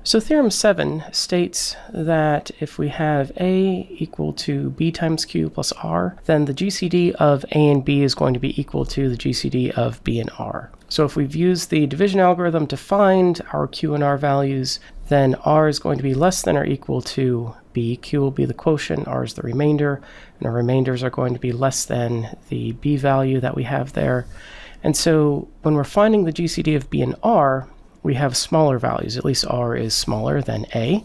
So theorem 7 states that if we have A equal to B times Q plus R, then the GCD of A and B is going to be equal to the GCD of B and R. So if we've used the division algorithm to find our Q and R values, then R is going to be less than or equal to B. Q will be the quotient, R is the remainder, and our remainders are going to be less than the B value that we have there. And so when we're finding the GCD of B and R, we have smaller values. At least R is smaller than A.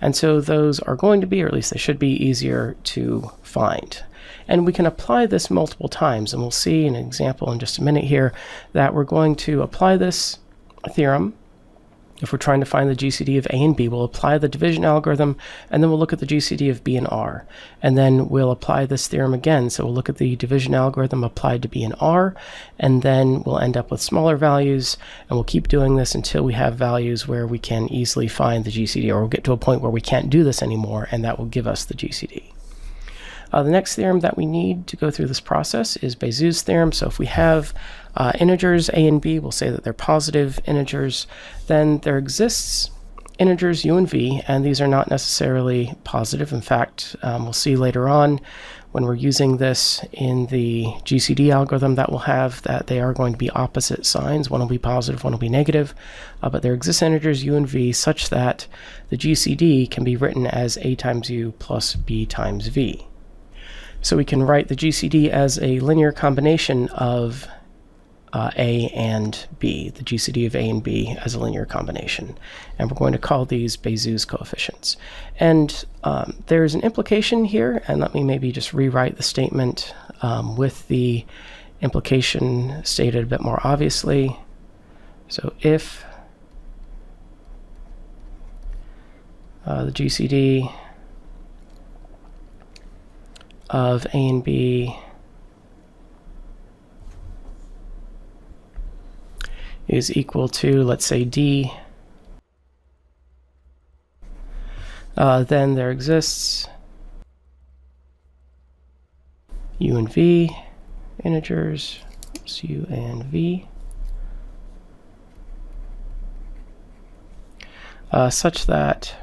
And so those are going to be, or at least they should be, easier to find. And we can apply this multiple times. And we'll see an example in just a minute here that we're going to apply this theorem. If we're trying to find the GCD of A and B, we'll apply the division algorithm, and then we'll look at the GCD of B and R. And then we'll apply this theorem again. So we'll look at the division algorithm applied to B and R, and then we'll end up with smaller values, and we'll keep doing this until we have values where we can easily find the GCD, or we'll get to a point where we can't do this anymore, and that will give us the GCD. The next theorem that we need to go through this process is Bézou's theorem. So if we have integers A and B, we'll say that they're positive integers. Then there exists integers U and V, and these are not necessarily positive. In fact, we'll see later on when we're using this in the GCD algorithm that we'll have that they are going to be opposite signs. One will be positive, one will be negative. But there exists integers U and V such that the GCD can be written as A times U plus B times V. So we can write the GCD as a linear combination of A and B, the GCD of A and B as a linear combination. And we're going to call these Bézou's coefficients. And there's an implication here, and let me maybe just rewrite the statement with the implication stated a bit more obviously. So if the GCD of A and B is equal to, let's say, D, then there exists U and V integers, U and V, such that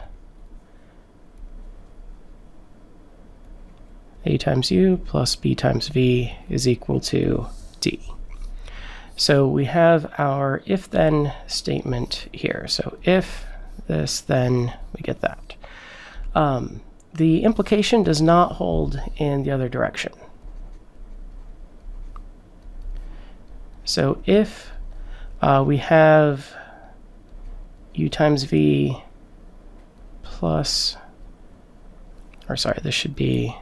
A times U plus B times V is equal to D. So we have our if-then statement here. So if this, then we get that. The implication does not hold in the other direction. So if we have U times V plus, or sorry, this should be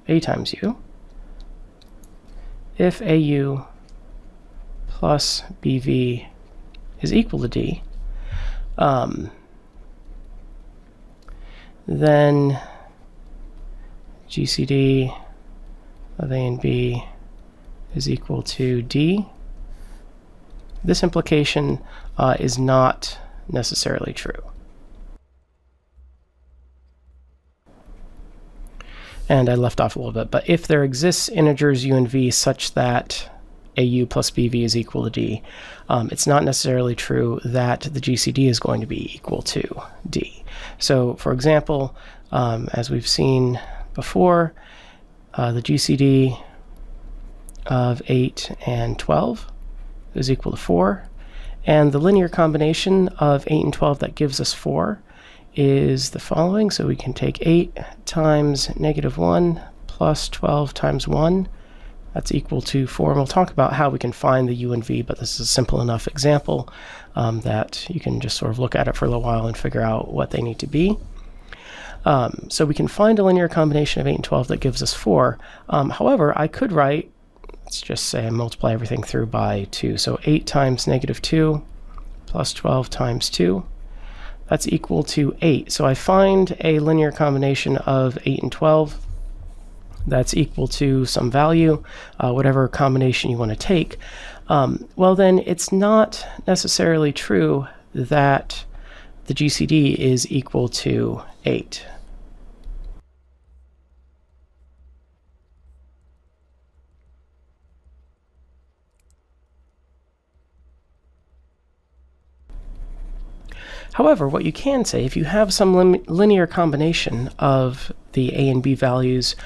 A times U. If AU plus BV is equal to D, then GCD of A and B is equal to D. This implication is not necessarily true. And I left off a little bit, but if there exists integers U and V such that AU plus BV is equal to D, it's not necessarily true that the GCD is going to be equal to D. So for example, as we've seen before, the GCD of 8 and 12 is equal to 4, and the linear combination of 8 and 12 that gives us 4 is the following. So we can take 8 times -1 plus 12 times 1. That's equal to 4. And we'll talk about how we can find the U and V, but this is a simple enough example that you can just sort of look at it for a little while and figure out what they need to be. So we can find a linear combination of 8 and 12 that gives us 4. However, I could write, let's just say I multiply everything through by 2. So 8 times -2 plus 12 times 2. That's equal to 8. So I find a linear combination of 8 and 12 that's equal to some value, whatever combination you want to take. Well, then it's not necessarily true that the GCD is equal to 8. However, what you can say, if you have some linear combination of the a and b values,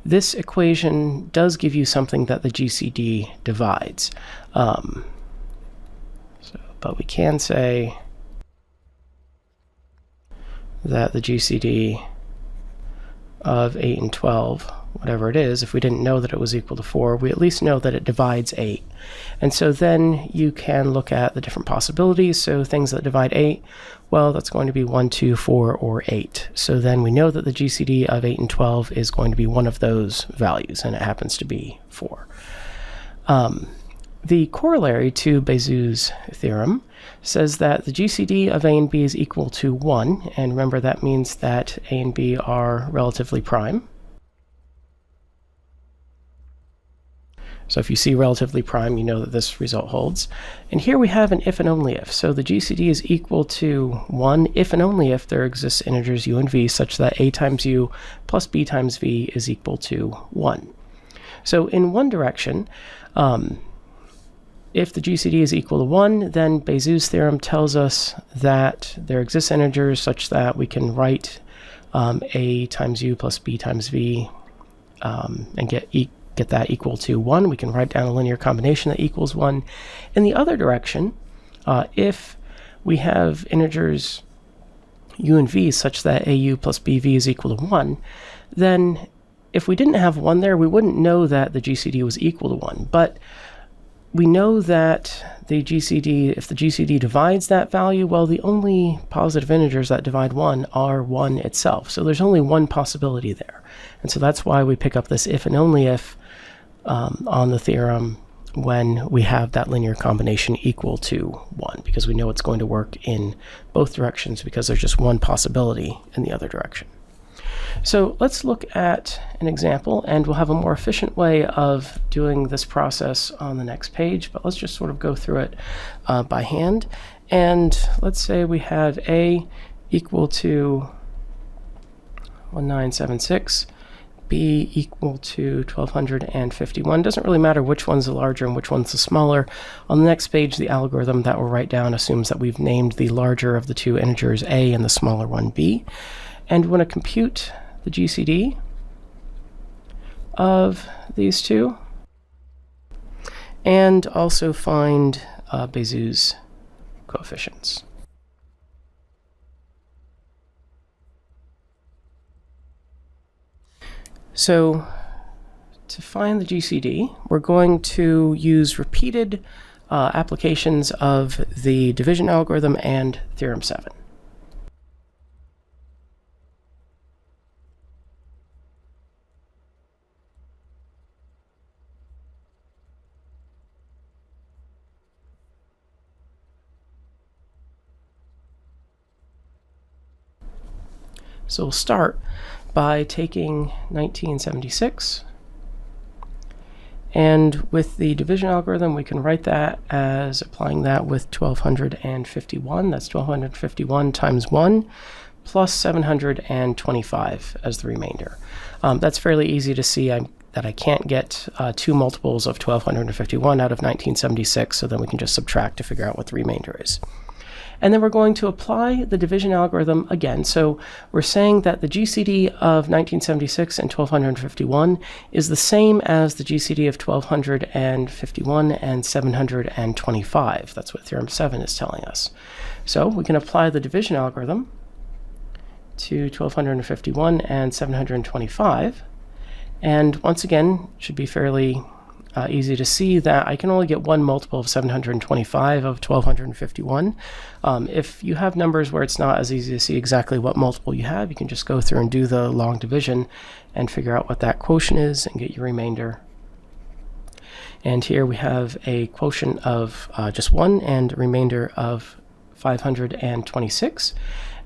this equation does give you something that the GCD divides. But we can say that the GCD of 8 and 12, whatever it is, if we didn't know that it was equal to 4, we at least know that it divides 8. And so then you can look at the different possibilities. So things that divide 8, well, that's going to be 1, 2, 4, or 8. So then we know that the GCD of 8 and 12 is going to be one of those values, and it happens to be 4. The corollary to Bézout's theorem says that the GCD of a and b is equal to 1, and remember that means that a and b are relatively prime. So if you see relatively prime, you know that this result holds. And here we have an if and only if. So the GCD is equal to 1 if and only if there exists integers u and v such that a times u plus b times v is equal to 1. So in one direction, if the GCD is equal to 1, then Bézout's theorem tells us that there exist integers such that we can write a times u plus b times v and get that equal to 1. We can write down a linear combination that equals 1. In the other direction, if we have integers u and v such that au plus bv is equal to 1, then if we didn't have 1 there, we wouldn't know that the GCD was equal to 1. But we know that the GCD, if the GCD divides that value, well, the only positive integers that divide 1 are 1 itself. So there's only one possibility there. And so that's why we pick up this if and only if on the theorem when we have that linear combination equal to 1, because we know it's going to work in both directions because there's just one possibility in the other direction. So let's look at an example, and we'll have a more efficient way of doing this process on the next page, but let's just sort of go through it by hand. And let's say we have A equal to 1976, B equal to 1251. Doesn't really matter which one's the larger and which one's the smaller. On the next page, the algorithm that we'll write down assumes that we've named the larger of the two integers A and the smaller one B. And we want to compute the GCD of these two and also find Bézout's coefficients. So to find the GCD, we're going to use repeated applications of the division algorithm and Theorem 7. So we'll start by taking 1976, and with the division algorithm we can write that as applying that with 1251. That's 1251 times 1 plus 725 as the remainder. That's fairly easy to see that I can't get two multiples of 1251 out of 1976, so then we can just subtract to figure out what the remainder is. And then we're going to apply the division algorithm again. So we're saying that the GCD of 1976 and 1251 is the same as the GCD of 1251 and 725. That's what Theorem 7 is telling us. So we can apply the division algorithm to 1251 and 725. And once again, it should be fairly easy to see that I can only get one multiple of 725 of 1251. If you have numbers where it's not as easy to see exactly what multiple you have, you can just go through and do the long division and figure out what that quotient is and get your remainder. And here we have a quotient of just 1 and a remainder of 526.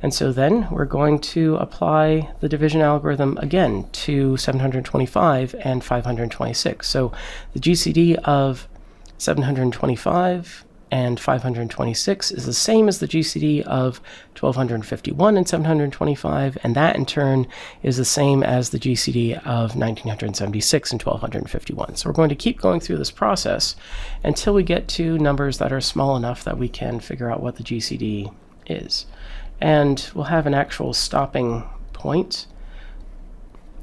And so then we're going to apply the division algorithm again to 725 and 526. So the GCD of 725 and 526 is the same as the GCD of 1251 and 725, and that in turn is the same as the GCD of 1976 and 1251. So we're going to keep going through this process until we get to numbers that are small enough that we can figure out what the GCD is. And we'll have an actual stopping point,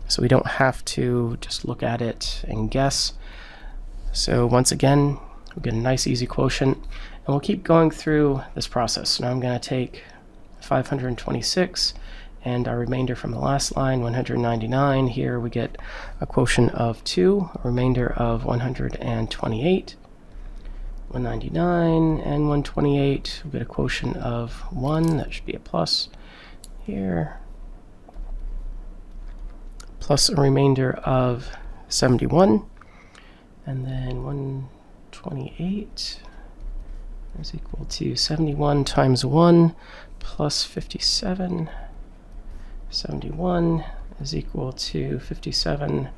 so we don't have to just look at it and guess. So once again, we get a nice easy quotient, and we'll keep going through this process. Now I'm going to take 526 and our remainder from the last line, 199. Here we get a quotient of 2, a remainder of 128. 199 and 128, we get a quotient of 1, that should be a plus here, plus a remainder of 71, and then 128 is equal to 71 times 1 plus 57. 71 is equal to 57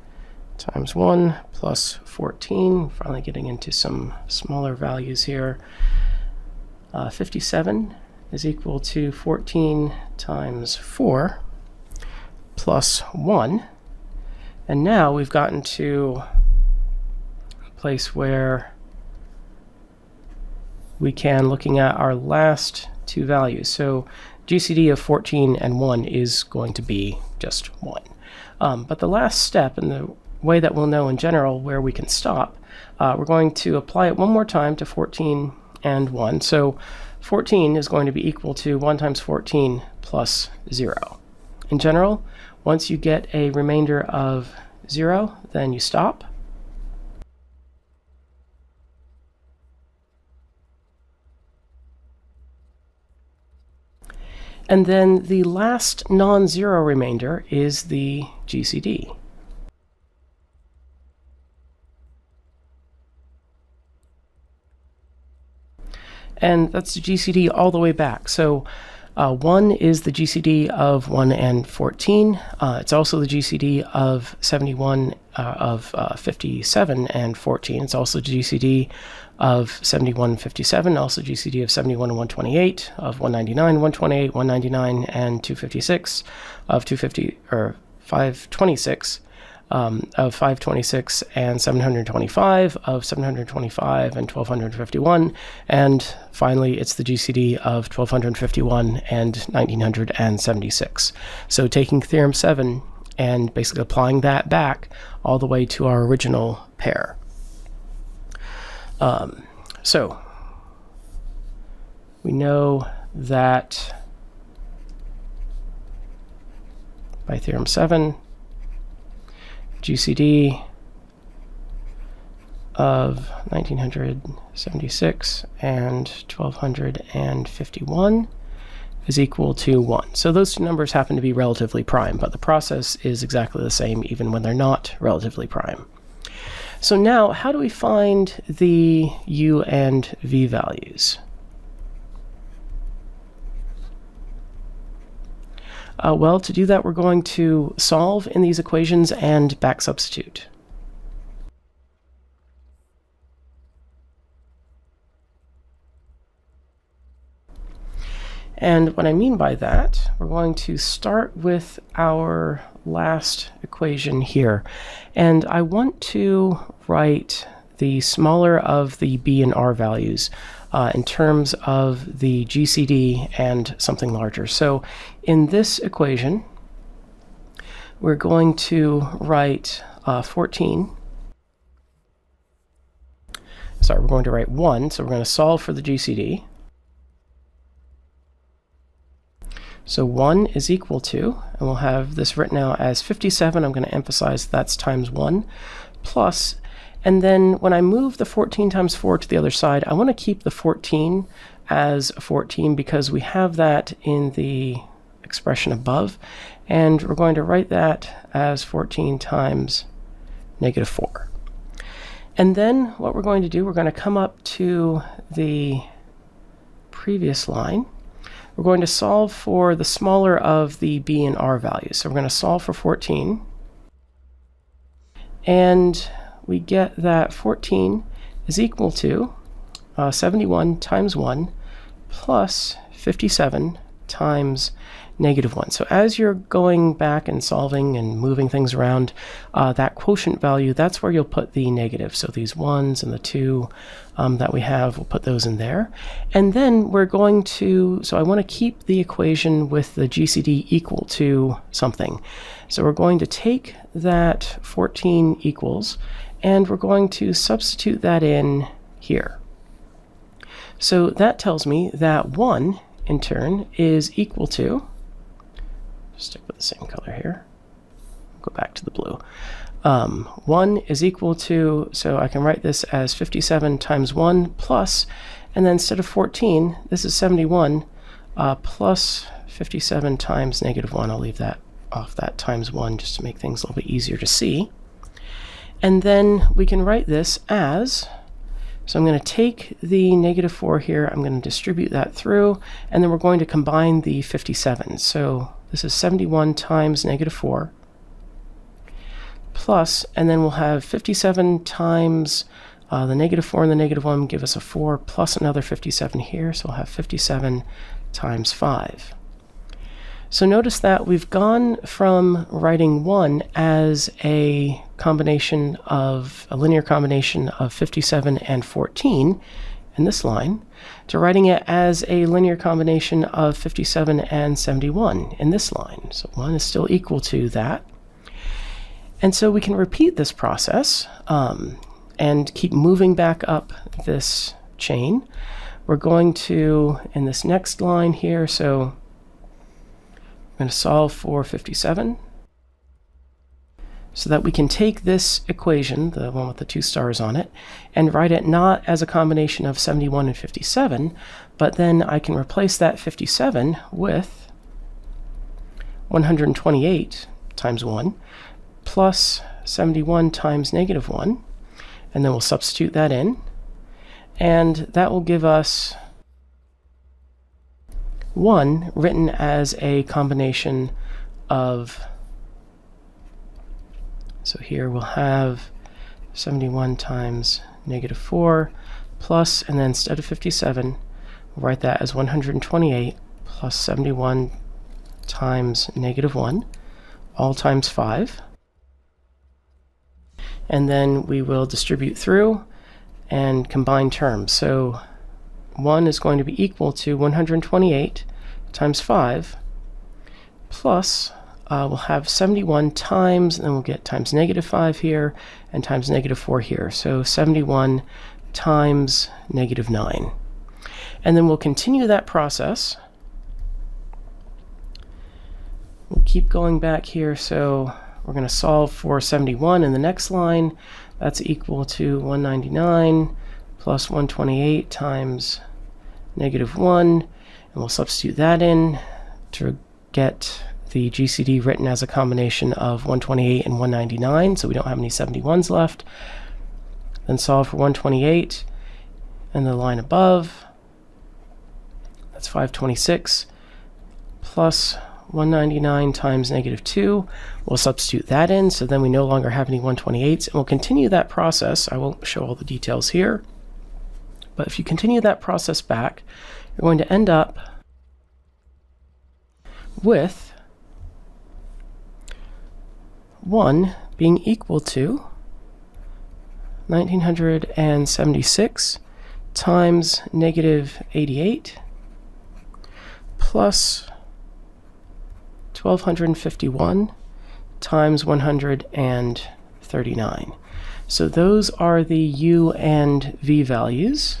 times 1 plus 14. Finally getting into some smaller values here. 57 is equal to 14 times 4 plus 1. And now we've gotten to a place where we can, looking at our last two values. So GCD of 14 and 1 is going to be just 1. But the last step, and the way that we'll know in general where we can stop, we're going to apply it one more time to 14 and 1. So 14 is going to be equal to 1 times 14 plus 0. In general, once you get a remainder of 0, then you stop. And then the last non-zero remainder is the GCD. And that's the GCD all the way back. So 1 is the GCD of 1 and 14. It's also the GCD of 71, of 57 and 14. It's also the GCD of 71 and 57, also GCD of 71 and 128, of 199, 128, 199, and 256, of 250, or 526, of 526 and 725, of 725 and 1251, and finally it's the GCD of 1251 and 1976. So taking theorem 7 and basically applying that back all the way to our original pair. So we know that by theorem 7, GCD of 1976 and 1251 is equal to 1. So those two numbers happen to be relatively prime, but the process is exactly the same even when they're not relatively prime. So now, how do we find the u and v values? Well, to do that, we're going to solve in these equations and back substitute. And what I mean by that, we're going to start with our last equation here. And I want to write the smaller of the b and r values in terms of the GCD and something larger. So in this equation, we're going to write 14. Sorry, we're going to write 1, so we're going to solve for the GCD. So 1 is equal to, and we'll have this written out as 57, I'm going to emphasize that's times 1, plus, and then when I move the 14 times 4 to the other side, I want to keep the 14 as 14 because we have that in the expression above, and we're going to write that as 14 times negative 4. And then what we're going to do, we're going to come up to the previous line. We're going to solve for the smaller of the b and r values. So we're going to solve for 14. And we get that 14 is equal to 71 times 1 plus 57 times -1. So as you're going back and solving and moving things around, that quotient value, that's where you'll put the negative. So these 1s and the 2 that we have, we'll put those in there. And then we're going to, so I want to keep the equation with the GCD equal to something. So we're going to take that 14 equals, and we're going to substitute that in here. So that tells me that 1, in turn, is equal to, stick with the same color here, go back to the blue. 1 is equal to, so I can write this as 57 times 1 plus, and then instead of 14, this is 71 plus 57 times -1. I'll leave that off that times 1 just to make things a little bit easier to see. And then we can write this as, so I'm going to take the -4 here, I'm going to distribute that through, and then we're going to combine the 57. So this is 71 times -4 plus, and then we'll have 57 times the -4 and the -1 give us a 4 plus another 57 here, so we'll have 57 times 5. So notice that we've gone from writing 1 as a combination of, a linear combination of 57 and 14 in this line, to writing it as a linear combination of 57 and 71 in this line. So 1 is still equal to that. And so we can repeat this process and keep moving back up this chain. We're going to, in this next line here, so I'm going to solve for 57 so that we can take this equation, the one with the 2 stars on it, and write it not as a combination of 71 and 57, but then I can replace that 57 with 128 times 1 plus 71 times -1, and then we'll substitute that in, and that will give us 1 written as a combination of, so here we'll have 71 times -4 plus, and then instead of 57, we'll write that as 128 plus 71 times -1, all times 5. And then we will distribute through and combine terms. So 1 is going to be equal to 128 times 5 plus, we'll have 71 times, and then we'll get times -5 here and times -4 here. So 71 times -9. And then we'll continue that process. We'll keep going back here. So we're going to solve for 71 in the next line. That's equal to 199 plus 128 times -1, and we'll substitute that in to get the GCD written as a combination of 128 and 199, so we don't have any 71s left. Then solve for 128 and the line above, that's 526 plus 199 times -2. We'll substitute that in, so then we no longer have any 128s, and we'll continue that process. I won't show all the details here, but if you continue that process back, you're going to end up with 1 being equal to 1976 times -88 plus 1251 times 139. So those are the U and V values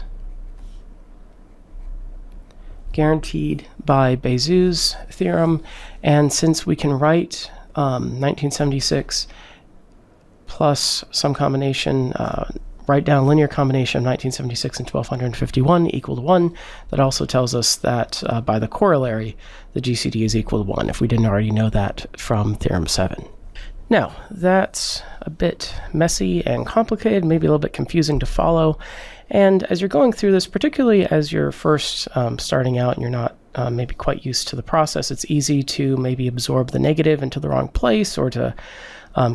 guaranteed by Bézou's theorem. And since we can write 1976 plus some combination, write down linear combination of 1976 and 1251 equal to 1, that also tells us that by the corollary, the GCD is equal to 1, if we didn't already know that from Theorem 7. Now, that's a bit messy and complicated, maybe a little bit confusing to follow. And as you're going through this, particularly as you're first starting out and you're not maybe quite used to the process, it's easy to maybe absorb the negative into the wrong place, or to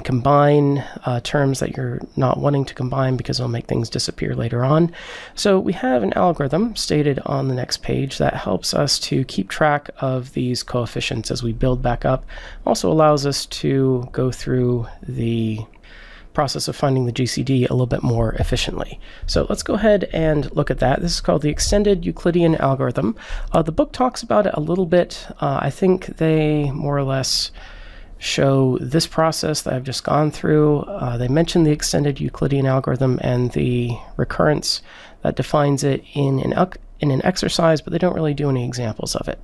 combine terms that you're not wanting to combine because it'll make things disappear later on. So we have an algorithm stated on the next page that helps us to keep track of these coefficients as we build back up. Also allows us to go through the process of finding the GCD a little bit more efficiently. So let's go ahead and look at that. This is called the extended Euclidean algorithm. The book talks about it a little bit. I think they more or less show this process that I've just gone through. They mention the extended Euclidean algorithm and the recurrence that defines it in an exercise, but they don't really do any examples of it.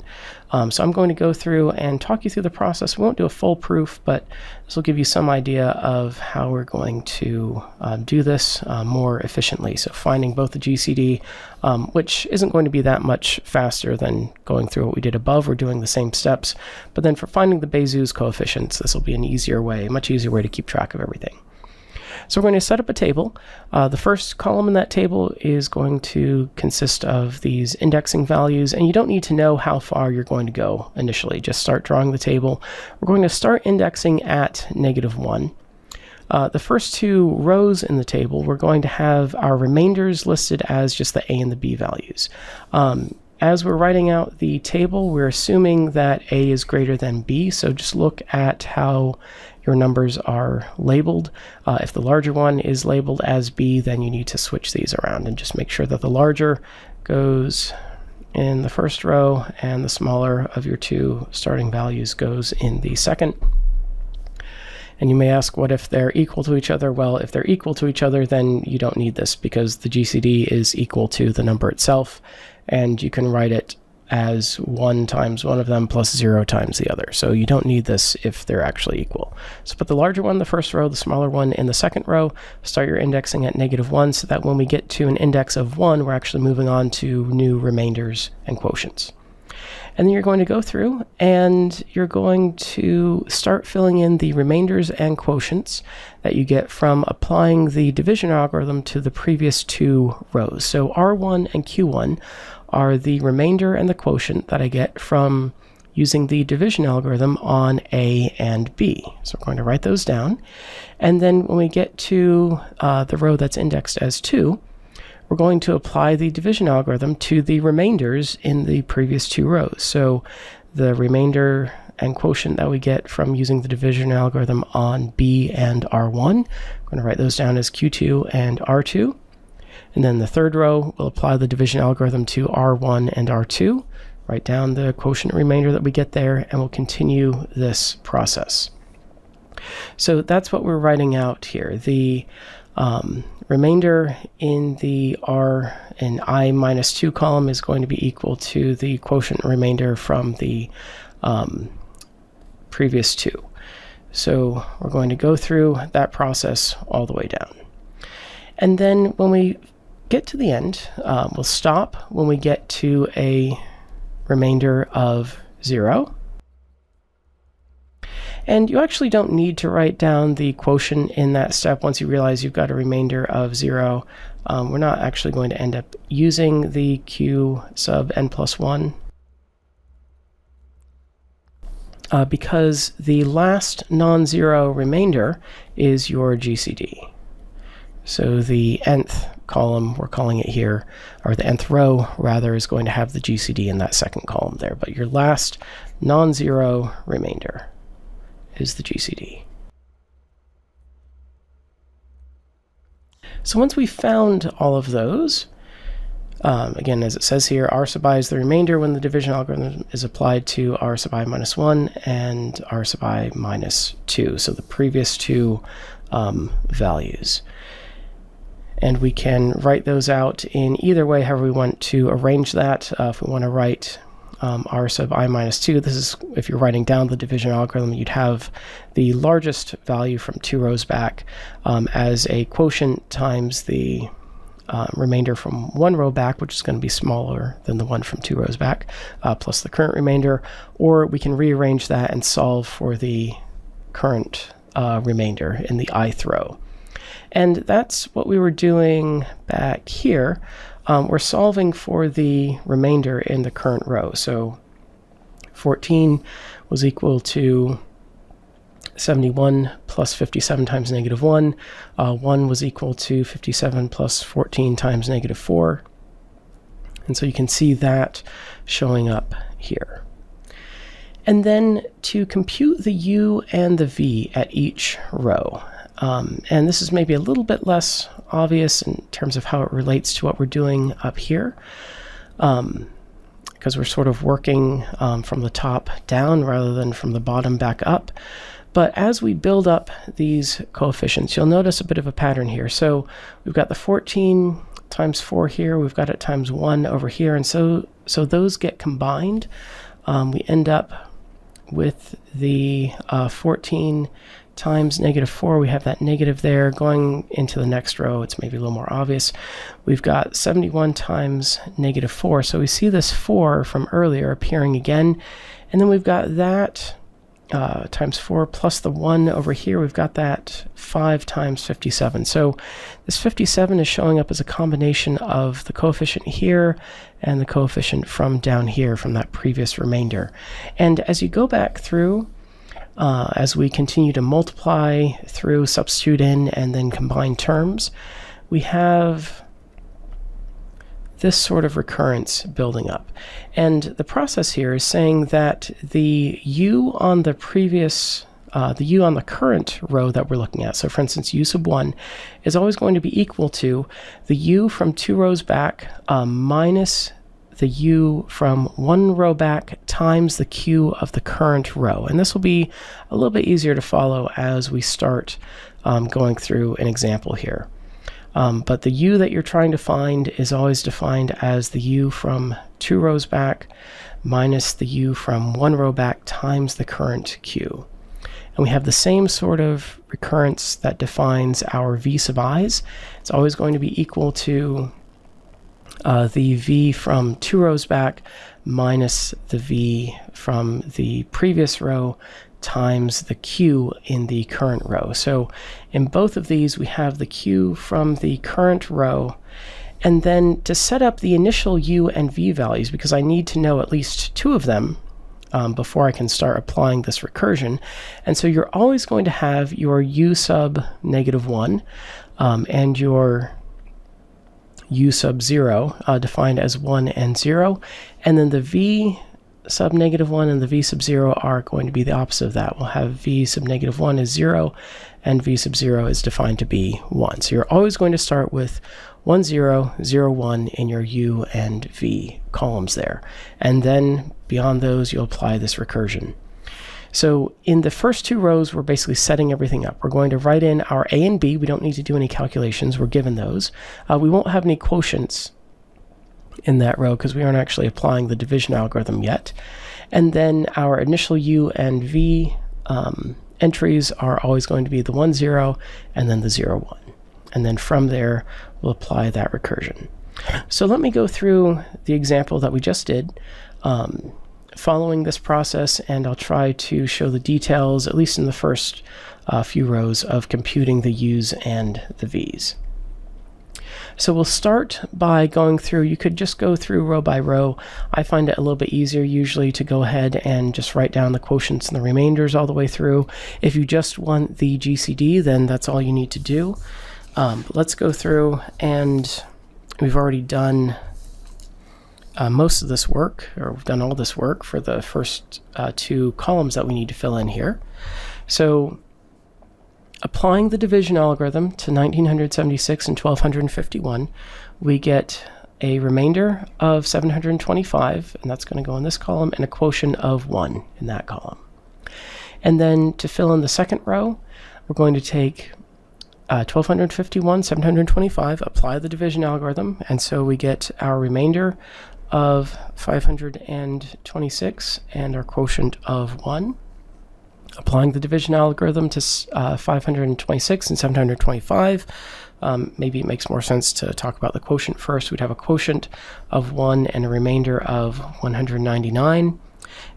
So I'm going to go through and talk you through the process. We won't do a full proof, but this will give you some idea of how we're going to do this more efficiently. So finding both the GCD, which isn't going to be that much faster than going through what we did above. We're doing the same steps, but then for finding the Bézou's coefficients, this will be an easier way, a much easier way to keep track of everything. So we're going to set up a table. The first column in that table is going to consist of these indexing values, and you don't need to know how far you're going to go initially. Just start drawing the table. We're going to start indexing at -1. The first two rows in the table, we're going to have our remainders listed as just the A and the B values. As we're writing out the table, we're assuming that A is greater than B, so just look at how your numbers are labeled. If the larger one is labeled as B, then you need to switch these around and just make sure that the larger goes in the first row and the smaller of your two starting values goes in the second. And you may ask, what if they're equal to each other? Well, if they're equal to each other, then you don't need this because the GCD is equal to the number itself, and you can write it as 1 times one of them plus 0 times the other. So you don't need this if they're actually equal. So put the larger one in the first row, the smaller one in the second row, start your indexing at -1 so that when we get to an index of 1, we're actually moving on to new remainders and quotients. And then you're going to go through and you're going to start filling in the remainders and quotients that you get from applying the division algorithm to the previous two rows. So R1 and Q1 are the remainder and the quotient that I get from using the division algorithm on A and B. So we're going to write those down. And then when we get to the row that's indexed as 2, we're going to apply the division algorithm to the remainders in the previous two rows. So the remainder and quotient that we get from using the division algorithm on B and R1, I'm going to write those down as Q2 and R2. And then the third row, we'll apply the division algorithm to R1 and R2, write down the quotient remainder that we get there, and we'll continue this process. So that's what we're writing out here. The remainder in the R and I minus 2 column is going to be equal to the quotient remainder from the previous two. So we're going to go through that process all the way down. And then when we get to the end, we'll stop when we get to a remainder of 0. And you actually don't need to write down the quotient in that step once you realize you've got a remainder of 0. We're not actually going to end up using the Q sub n plus 1 because the last non-zero remainder is your GCD. So the nth column, we're calling it here, or the nth row rather, is going to have the GCD in that second column there. But your last non-zero remainder is the GCD. So once we've found all of those, again, as it says here, R sub I is the remainder when the division algorithm is applied to R sub I minus 1 and R sub I minus 2, so the previous two values. And we can write those out in either way, however we want to arrange that. If we want to write R sub I minus 2, this is if you're writing down the division algorithm, you'd have the largest value from 2 rows back as a quotient times the remainder from 1 row back, which is going to be smaller than the one from 2 rows back, plus the current remainder. Or we can rearrange that and solve for the current remainder in the ith row. And that's what we were doing back here. We're solving for the remainder in the current row. So 14 was equal to 71 plus 57 times negative 1. 1 was equal to 57 plus 14 times negative 4. And so you can see that showing up here. And then to compute the u and the v at each row, and this is maybe a little bit less obvious in terms of how it relates to what we're doing up here, because we're sort of working from the top down rather than from the bottom back up. But as we build up these coefficients, you'll notice a bit of a pattern here. So we've got the 14 times 4 here, we've got it times 1 over here, and so those get combined. We end up with the 14 times negative 4. We have that negative there. Going into the next row, it's maybe a little more obvious. We've got 71 times negative 4. So we see this 4 from earlier appearing again. And then we've got that times 4 plus the 1 over here. We've got that 5 times 57. So this 57 is showing up as a combination of the coefficient here and the coefficient from down here from that previous remainder. And as you go back through, as we continue to multiply through, substitute in, and then combine terms, we have this sort of recurrence building up. And the process here is saying that the u on the previous, the u on the current row that we're looking at, so for instance u sub 1, is always going to be equal to the u from 2 rows back minus the u from 1 row back times the q of the current row. And this will be a little bit easier to follow as we start going through an example here. But the u that you're trying to find is always defined as the u from 2 rows back minus the u from 1 row back times the current q. And we have the same sort of recurrence that defines our v sub i's. It's always going to be equal to the v from 2 rows back minus the v from the previous row times the q in the current row. So in both of these, we have the q from the current row. And then to set up the initial u and v values, because I need to know at least 2 of them before I can start applying this recursion. And so you're always going to have your u sub negative 1 and your u sub 0 defined as 1 and 0. And then the v sub negative 1 and the v sub 0 are going to be the opposite of that. We'll have v sub negative 1 is 0 and v sub 0 is defined to be 1. So you're always going to start with 1, 0, 0, 1 in your u and v columns there. And then beyond those, you'll apply this recursion. So in the first 2 rows, we're basically setting everything up. We're going to write in our a and b. We don't need to do any calculations. We're given those. We won't have any quotients in that row because we aren't actually applying the division algorithm yet. And then our initial u and v entries are always going to be the 1, 0 and then the 0, 1. And then from there, we'll apply that recursion. So let me go through the example that we just did following this process, and I'll try to show the details, at least in the first few rows, of computing the u's and the v's. So we'll start by going through, you could just go through row by row. I find it a little bit easier usually to go ahead and just write down the quotients and the remainders all the way through. If you just want the GCD, then that's all you need to do. But let's go through, and we've already done most of this work, or we've done all this work for the first 2 columns that we need to fill in here. So applying the division algorithm to 1976 and 1251, we get a remainder of 725, and that's going to go in this column, and a quotient of 1 in that column. And then to fill in the second row, we're going to take 1251, 725, apply the division algorithm, and so we get our remainder of 526 and our quotient of 1. Applying the division algorithm to 526 and 725, maybe it makes more sense to talk about the quotient first. We'd have a quotient of 1 and a remainder of 199.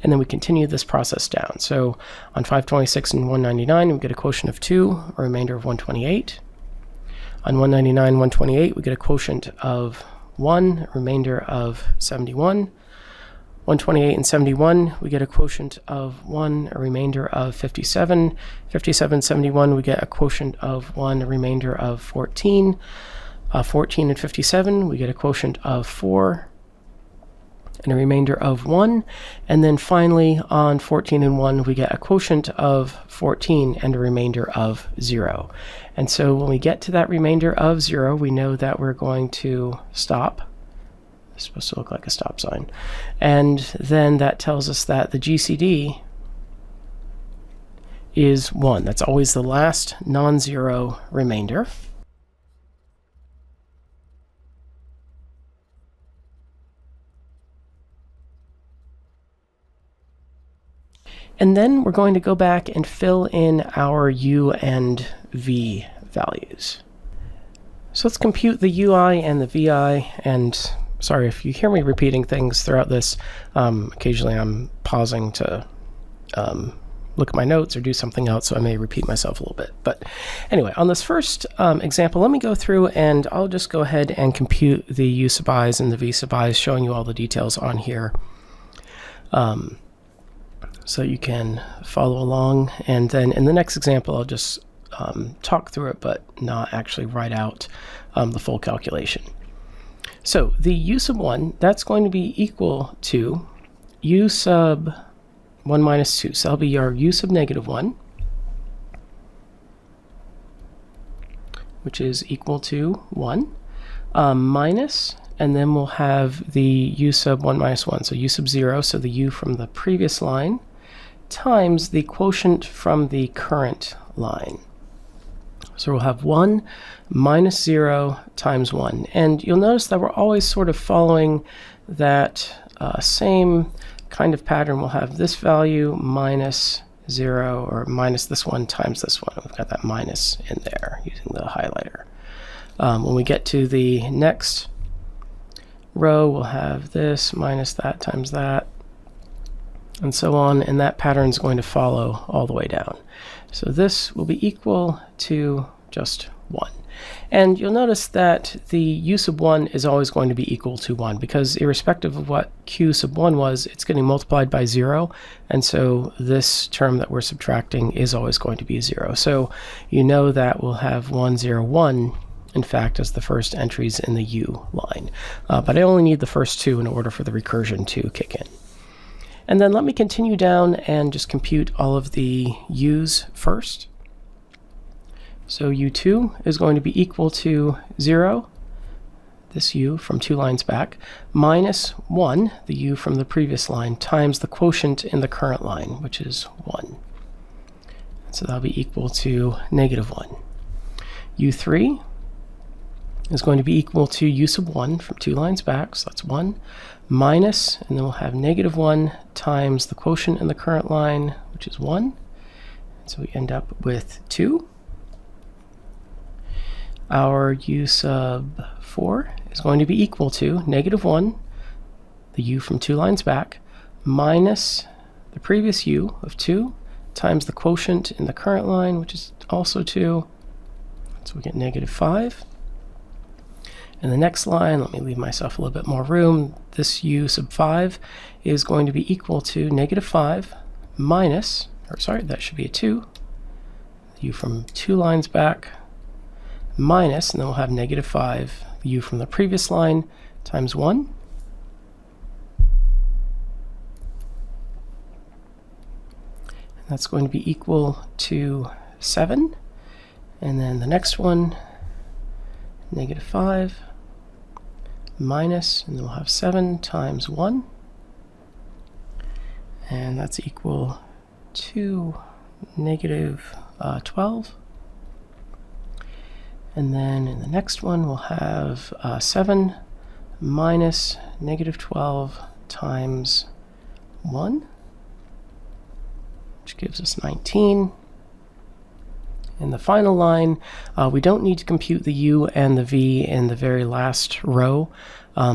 And then we continue this process down. So on 526 and 199, we get a quotient of 2, a remainder of 128. On 199, 128, we get a quotient of 1, a remainder of 71. 128 and 71, we get a quotient of 1, a remainder of 57. 57, 71, we get a quotient of 1, a remainder of 14. 14 and 57, we get a quotient of 4 and a remainder of 1. And then finally, on 14 and 1, we get a quotient of 14 and a remainder of 0. And so when we get to that remainder of 0, we know that we're going to stop. It's supposed to look like a stop sign. And then that tells us that the GCD is 1. That's always the last non-zero remainder. And then we're going to go back and fill in our U and V values. So let's compute the UI and the VI. And sorry if you hear me repeating things throughout this. Occasionally I'm pausing to look at my notes or do something else, so I may repeat myself a little bit. But anyway, on this first example, let me go through and I'll just go ahead and compute the U sub i's and the V sub i's, showing you all the details on here. So you can follow along, and then in the next example I'll just talk through it but not actually write out the full calculation. So the U sub 1, that's going to be equal to U sub 1 minus 2. So that'll be our U sub negative 1, which is equal to 1, minus, and then we'll have the U sub 1 minus 1. So U sub 0, so the U from the previous line, times the quotient from the current line. So we'll have 1 minus 0 times 1. And you'll notice that we're always sort of following that same kind of pattern. We'll have this value minus 0, or minus this one times this one. We've got that minus in there using the highlighter. When we get to the next row, we'll have this minus that times that, and so on, and that pattern is going to follow all the way down. So this will be equal to just 1. And you'll notice that the U sub 1 is always going to be equal to 1, because irrespective of what Q sub 1 was, it's getting multiplied by 0, and so this term that we're subtracting is always going to be 0. So you know that we'll have 1, 0, 1, in fact, as the first entries in the U line. But I only need the first two in order for the recursion to kick in. And then let me continue down and just compute all of the U's first. So U2 is going to be equal to 0, this U from 2 lines back, minus 1, the U from the previous line, times the quotient in the current line, which is 1. So that'll be equal to negative 1. U3 is going to be equal to U sub 1 from 2 lines back, so that's 1, minus, and then we'll have negative 1 times the quotient in the current line, which is 1. So we end up with 2. Our U sub 4 is going to be equal to negative 1, the U from 2 lines back, minus the previous U of 2 times the quotient in the current line, which is also 2. So we get negative 5. In the next line, let me leave myself a little bit more room. This U sub 5 is going to be equal to negative 5 minus, or sorry, that should be a 2. U from 2 lines back, minus, and then we'll have negative 5, the U from the previous line, times 1. And that's going to be equal to 7. And then the next one, negative 5, minus, and then we'll have 7 times 1. And that's equal to negative 12. And then in the next one, we'll have 7 minus negative 12 times 1, which gives us 19. In the final line, we don't need to compute the U and the V in the very last row,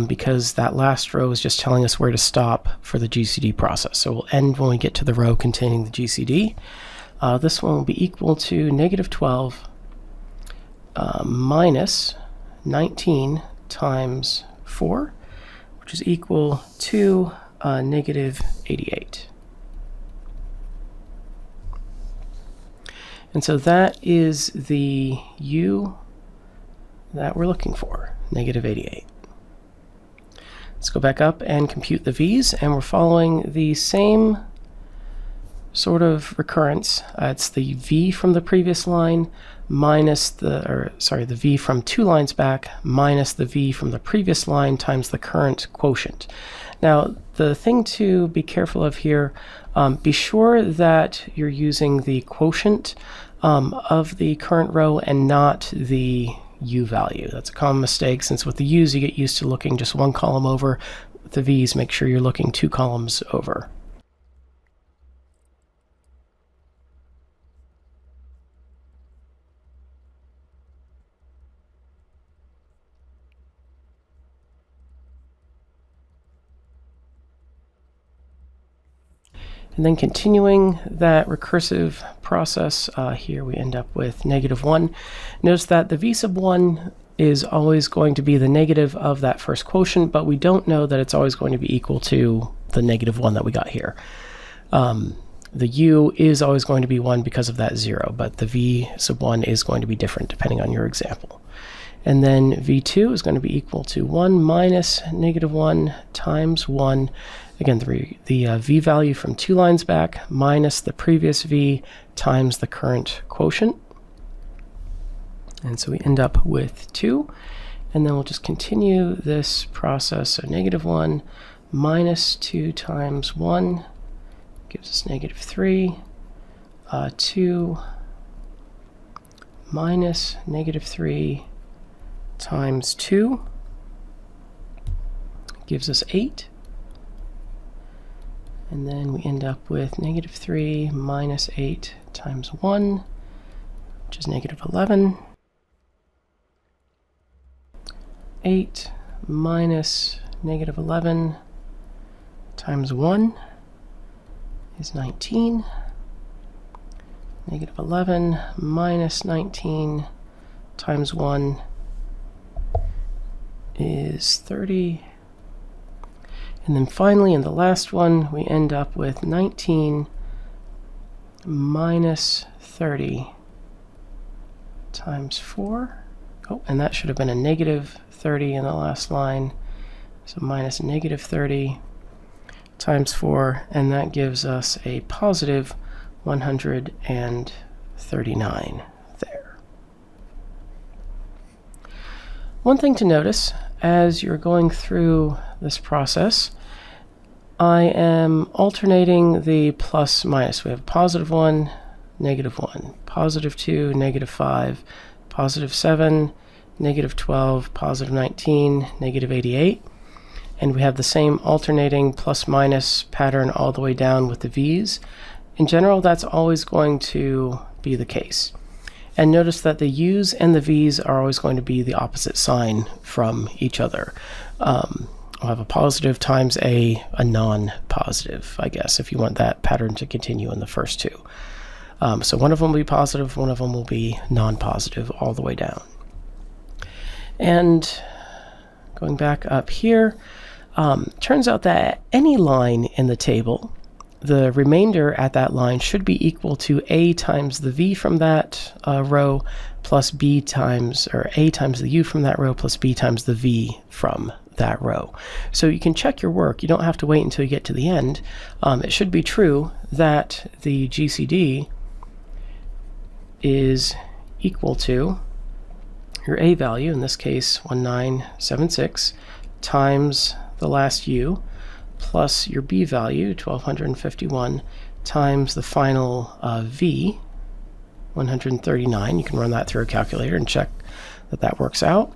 because that last row is just telling us where to stop for the GCD process. So we'll end when we get to the row containing the GCD. This one will be equal to negative 12 minus 19 times 4, which is equal to negative 88. And so that is the u that we're looking for, negative 88. Let's go back up and compute the v's, and we're following the same sort of recurrence. It's the v from the previous line minus the v from 2 lines back minus the v from the previous line times the current quotient. Now, the thing to be careful of here, be sure that you're using the quotient of the current row and not the u value. That's a common mistake, since with the u's you get used to looking just one column over. With the v's, make sure you're looking 2 columns over. And then continuing that recursive process, here we end up with negative 1. Notice that the v sub 1 is always going to be the negative of that first quotient, but we don't know that it's always going to be equal to the negative 1 that we got here. The u is always going to be 1 because of that 0, but the v sub 1 is going to be different depending on your example. And then v2 is going to be equal to 1 minus negative 1 times 1. Again, the v value from 2 lines back minus the previous v times the current quotient. And so we end up with 2. And then we'll just continue this process. So negative 1 minus 2 times 1 gives us negative 3. 2 minus negative 3 times 2 gives us 8. And then we end up with negative 3 minus 8 times 1, which is negative 11. 8 minus negative 11 times 1 is 19. Negative 11 minus 19 times 1 is 30. And then finally, in the last one, we end up with 19 minus 30 times 4. Oh, and that should have been a negative 30 in the last line. So minus negative 30 times 4, and that gives us a positive 139 there. One thing to notice as you're going through this process, I am alternating the plus minus. We have positive 1, negative 1, positive 2, negative 5, positive 7, negative 12, positive 19, negative 88. And we have the same alternating plus minus pattern all the way down with the v's. In general, that's always going to be the case. And notice that the u's and the v's are always going to be the opposite sign from each other. We'll have a positive times a non-positive, I guess, if you want that pattern to continue in the first two. So one of them will be positive, one of them will be non-positive all the way down. And going back up here, turns out that any line in the table, the remainder at that line should be equal to a times the v from that row plus b times, or a times the u from that row plus b times the v from that row. So you can check your work. You don't have to wait until you get to the end. It should be true that the GCD is equal to your a value, in this case 1976, times the last u, plus your b value, 1251, times the final v, 139. You can run that through a calculator and check that that works out.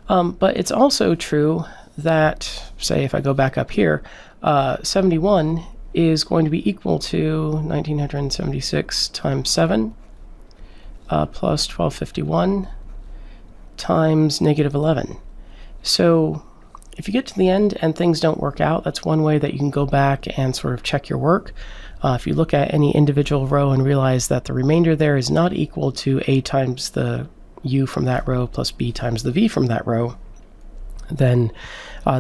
But it's also true that, say, if I go back up here, 71 is going to be equal to 1976 times 7 plus 1251 times negative 11. So if you get to the end and things don't work out, that's one way that you can go back and sort of check your work. If you look at any individual row and realize that the remainder there is not equal to a times the u from that row plus b times the v from that row, then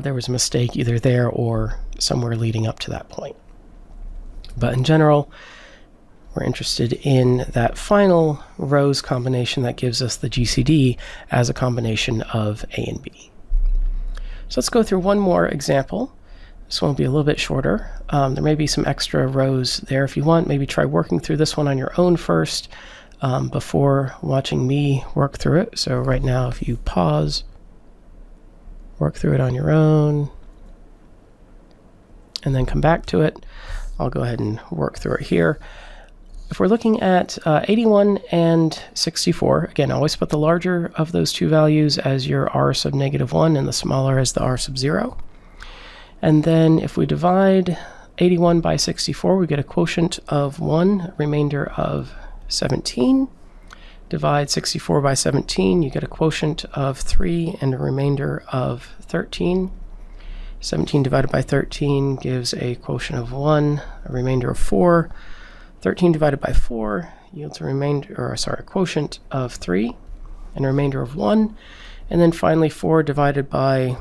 there was a mistake either there or somewhere leading up to that point. But in general, we're interested in that final rows combination that gives us the GCD as a combination of A and B. So let's go through one more example. This one will be a little bit shorter. There may be some extra rows there if you want. Maybe try working through this one on your own first before watching me work through it. So right now, if you pause, work through it on your own, and then come back to it, I'll go ahead and work through it here. If we're looking at 81 and 64, again, always put the larger of those two values as your r sub -1 and the smaller as the r sub 0. And then if we divide 81 by 64, we get a quotient of 1, a remainder of 17. Divide 64 by 17, you get a quotient of 3 and a remainder of 13. 17 divided by 13 gives a quotient of 1, a remainder of 4. 13 divided by 4 yields a quotient of 3 and a remainder of 1. And then finally 4 divided by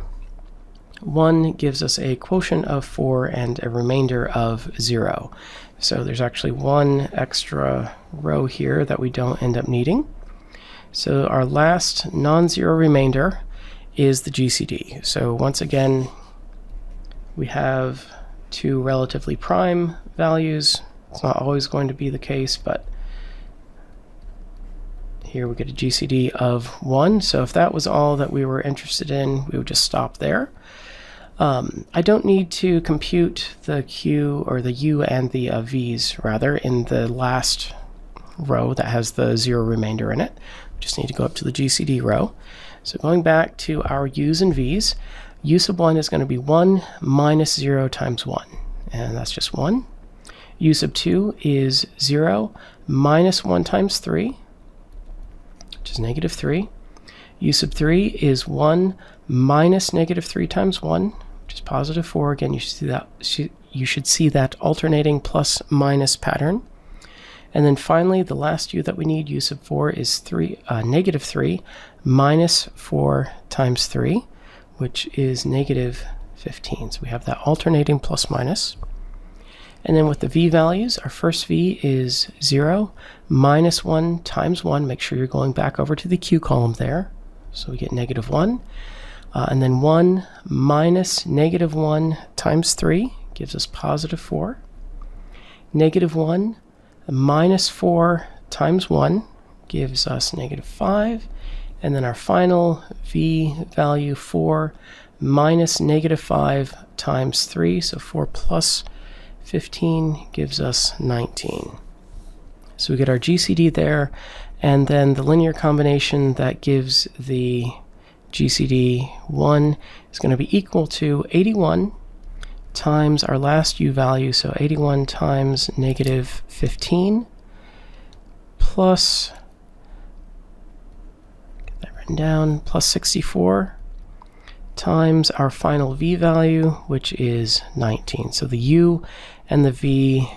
1 gives us a quotient of 4 and a remainder of 0. So there's actually one extra row here that we don't end up needing. So our last non-zero remainder is the GCD. So once again, we have two relatively prime values. It's not always going to be the case, but here we get a GCD of 1. So if that was all that we were interested in, we would just stop there. I don't need to compute the Q or the U and the V's rather in the last row that has the 0 remainder in it. We just need to go up to the GCD row. So going back to our U's and V's, U sub 1 is going to be 1 minus 0 times 1, and that's just 1. U sub 2 is 0 minus 1 times 3, which is -3. U sub 3 is 1 minus -3 times 1, which is +4. Again, you should see that alternating plus minus pattern. And then finally, the last U that we need, U sub 4, is -3 minus 4 times 3, which is -15. So we have that alternating plus minus. And then with the V values, our first V is 0 minus 1 times 1. Make sure you're going back over to the Q column there. So we get -1. And then 1 minus -1 times 3 gives us +4. -1 minus 4 times 1 gives us -5. And then our final V value, 4 minus -5 times 3, so 4 plus 15 gives us 19. So we get our GCD there, and then the linear combination that gives the GCD 1 is going to be equal to 81 times our last U value, so 81 times -15 plus, get that written down, plus 64 times our final V value, which is 19. So the U and the V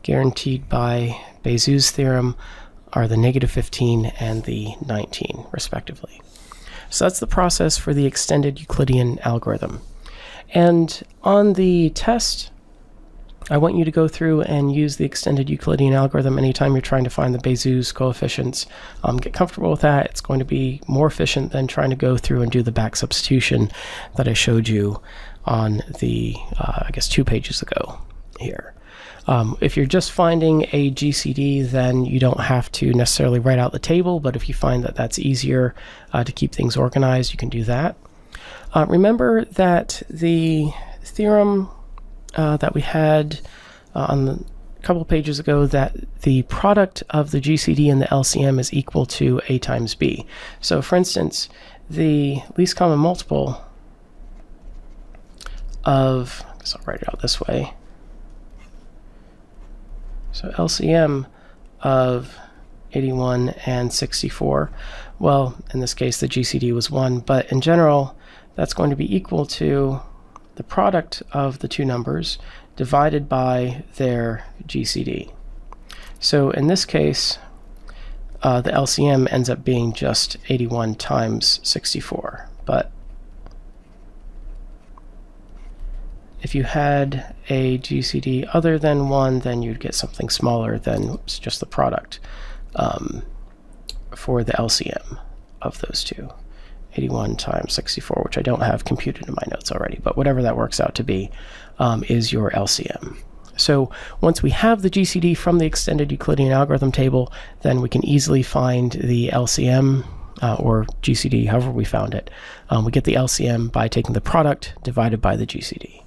guaranteed by Bézou's theorem are the -15 and the 19, respectively. So that's the process for the extended Euclidean algorithm. And on the test, I want you to go through and use the extended Euclidean algorithm anytime you're trying to find the Bézou's coefficients. Get comfortable with that. It's going to be more efficient than trying to go through and do the back substitution that I showed you on the, I guess, 2 pages ago here. If you're just finding a GCD, then you don't have to necessarily write out the table, but if you find that that's easier to keep things organized, you can do that. Remember that the theorem that we had on a couple pages ago, that the product of the GCD and the LCM is equal to A times B. So for instance, the least common multiple of, I guess I'll write it out this way. So LCM of 81 and 64, well, in this case, the GCD was 1, but in general, that's going to be equal to the product of the two numbers divided by their GCD. So in this case, the LCM ends up being just 81 times 64, but If you had a GCD other than 1, then you'd get something smaller than just the product for the LCM of those two. 81 times 64, which I don't have computed in my notes already, but whatever that works out to be is your LCM. So once we have the GCD from the extended Euclidean algorithm table, then we can easily find the LCM or GCD, however we found it. We get the LCM by taking the product divided by the GCD.